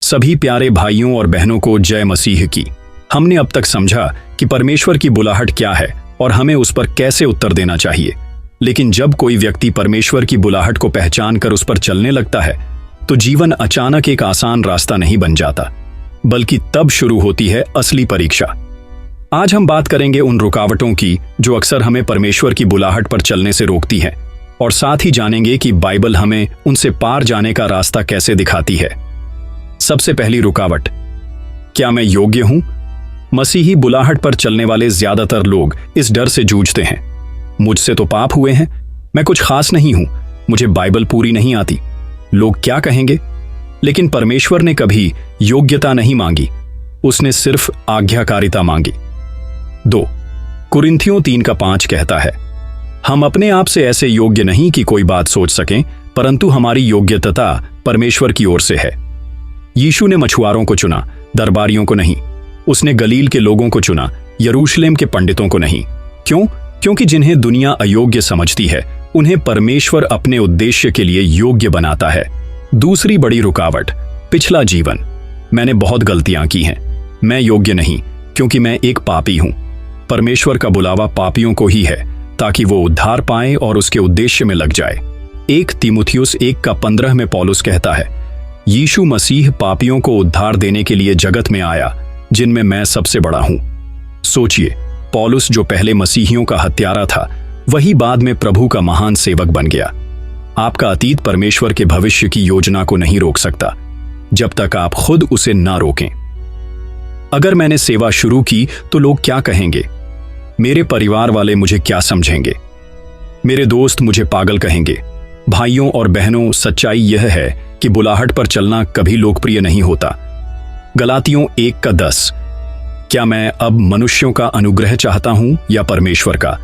सभी प्यारे भाइयों और बहनों को जय मसीह की। हमने अब तक समझा कि परमेश्वर की बुलाहट क्या है और हमें उस पर कैसे उत्तर देना चाहिए। लेकिन जब कोई व्यक्ति परमेश्वर की बुलाहट को पहचान कर उस पर चलने लगता है तो जीवन अचानक एक आसान रास्ता नहीं बन जाता, बल्कि तब शुरू होती है असली परीक्षा। आज हम बात करेंगे उन रुकावटों की जो अक्सर हमें परमेश्वर की बुलाहट पर चलने से रोकती हैं, और साथ ही जानेंगे कि बाइबल हमें उनसे पार जाने का रास्ता कैसे दिखाती है। सबसे पहली रुकावट, क्या मैं योग्य हूं? मसीही बुलाहट पर चलने वाले ज्यादातर लोग इस डर से जूझते हैं, मुझसे तो पाप हुए हैं, मैं कुछ खास नहीं हूं, मुझे बाइबल पूरी नहीं आती, लोग क्या कहेंगे। लेकिन परमेश्वर ने कभी योग्यता नहीं मांगी, उसने सिर्फ आज्ञाकारिता मांगी। 2 कुरिन्थियों 3:5 कहता है, हम अपने आप से ऐसे योग्य नहीं कि कोई बात सोच सकें, परंतु हमारी योग्यता परमेश्वर की ओर से है। यीशु ने मछुआरों को चुना, दरबारियों को नहीं। उसने गलील के लोगों को चुना, यरूशलेम के पंडितों को नहीं। क्यों? क्योंकि जिन्हें दुनिया अयोग्य समझती है उन्हें परमेश्वर अपने उद्देश्य के लिए योग्य बनाता है। दूसरी बड़ी रुकावट, पिछला जीवन। मैंने बहुत गलतियां की हैं, मैं योग्य नहीं क्योंकि मैं एक पापी हूं। परमेश्वर का बुलावा पापियों को ही है ताकि वो उद्धार पाएं और उसके उद्देश्य में लग जाए। 1 तीमुथियुस 1:15 में पौलुस कहता है, यीशु मसीह पापियों को उद्धार देने के लिए जगत में आया, जिनमें मैं सबसे बड़ा हूं। सोचिए, पौलुस जो पहले मसीहियों का हत्यारा था, वही बाद में प्रभु का महान सेवक बन गया। आपका अतीत परमेश्वर के भविष्य की योजना को नहीं रोक सकता, जब तक आप खुद उसे ना रोकें। अगर मैंने सेवा शुरू की तो लोग क्या कहेंगे? मेरे परिवार वाले मुझे क्या समझेंगे? मेरे दोस्त मुझे पागल कहेंगे। भाइयों और बहनों, सच्चाई यह है कि बुलाहट पर चलना कभी लोकप्रिय नहीं होता। गलातियों 1:10, क्या मैं अब मनुष्यों का अनुग्रह चाहता हूं या परमेश्वर का?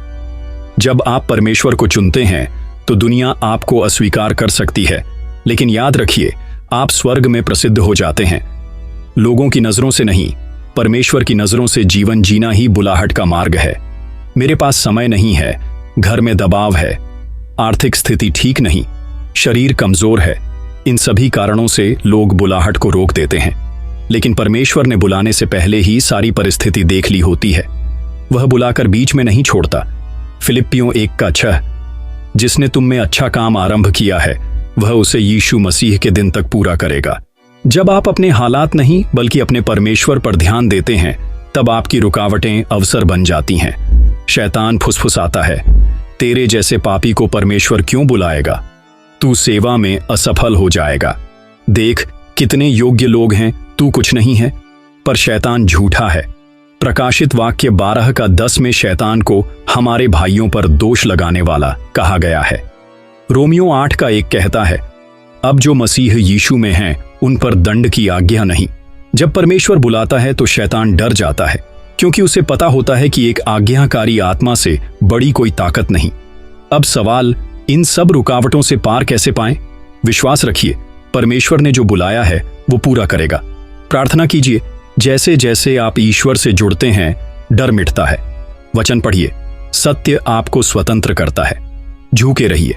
जब आप परमेश्वर को चुनते हैं तो दुनिया आपको अस्वीकार कर सकती है, लेकिन याद रखिए, आप स्वर्ग में प्रसिद्ध हो जाते हैं। लोगों की नजरों से नहीं, परमेश्वर की नजरों से जीवन जीना ही बुलाहट का मार्ग है। मेरे पास समय नहीं है, घर में दबाव है, आर्थिक स्थिति ठीक नहीं, शरीर कमजोर है, इन सभी कारणों से लोग बुलाहट को रोक देते हैं। लेकिन परमेश्वर ने बुलाने से पहले ही सारी परिस्थिति देख ली होती है। वह बुलाकर बीच में नहीं छोड़ता। फिलिप्पियों 1:6, जिसने तुम में अच्छा काम आरंभ किया है वह उसे यीशु मसीह के दिन तक पूरा करेगा। जब आप अपने हालात नहीं बल्कि अपने परमेश्वर पर ध्यान देते हैं, तब आपकी रुकावटें अवसर बन जाती हैं। शैतान फुसफुसाता है, तेरे जैसे पापी को परमेश्वर क्यों बुलाएगा? तू सेवा में असफल हो जाएगा। देख, कितने योग्य लोग हैं, तू कुछ नहीं है। पर शैतान झूठा है। प्रकाशित वाक्य 12:10 में शैतान को हमारे भाइयों पर दोष लगाने वाला कहा गया है। रोमियो 8:1 कहता है, अब जो मसीह यीशु में हैं उन पर दंड की आज्ञा नहीं। जब परमेश्वर बुलाता है तो शैतान डर जाता है, क्योंकि उसे पता होता है कि एक आज्ञाकारी आत्मा से बड़ी कोई ताकत नहीं। अब सवाल, इन सब रुकावटों से पार कैसे पाएं? विश्वास रखिए, परमेश्वर ने जो बुलाया है वो पूरा करेगा। प्रार्थना कीजिए, जैसे जैसे आप ईश्वर से जुड़ते हैं डर मिटता है। वचन पढ़िए, सत्य आपको स्वतंत्र करता है। झुके रहिए,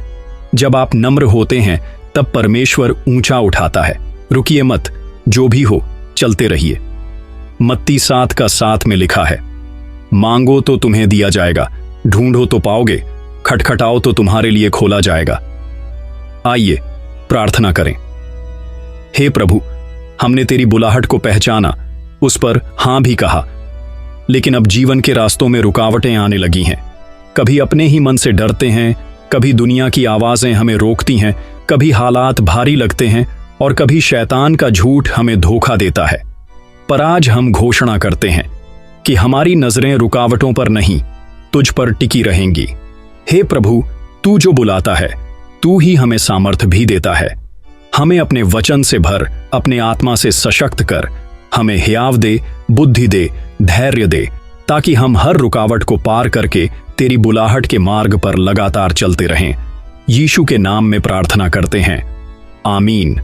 जब आप नम्र होते हैं तब परमेश्वर ऊंचा उठाता है। रुकिए मत, जो भी हो चलते रहिए। मत्ती 7:7 में लिखा है, मांगो तो तुम्हें दिया जाएगा, ढूंढो तो पाओगे, खटखटाओ तो तुम्हारे लिए खोला जाएगा। आइए प्रार्थना करें। हे प्रभु, हमने तेरी बुलाहट को पहचाना, उस पर हां भी कहा, लेकिन अब जीवन के रास्तों में रुकावटें आने लगी हैं। कभी अपने ही मन से डरते हैं, कभी दुनिया की आवाजें हमें रोकती हैं, कभी हालात भारी लगते हैं और कभी शैतान का झूठ हमें धोखा देता है। पर आज हम घोषणा करते हैं कि हमारी नजरें रुकावटों पर नहीं, तुझ पर टिकी रहेंगी। हे प्रभु, तू जो बुलाता है, तू ही हमें सामर्थ्य भी देता है। हमें अपने वचन से भर, अपने आत्मा से सशक्त कर, हमें हियाव दे, बुद्धि दे, धैर्य दे, ताकि हम हर रुकावट को पार करके तेरी बुलाहट के मार्ग पर लगातार चलते रहें। यीशु के नाम में प्रार्थना करते हैं, आमीन।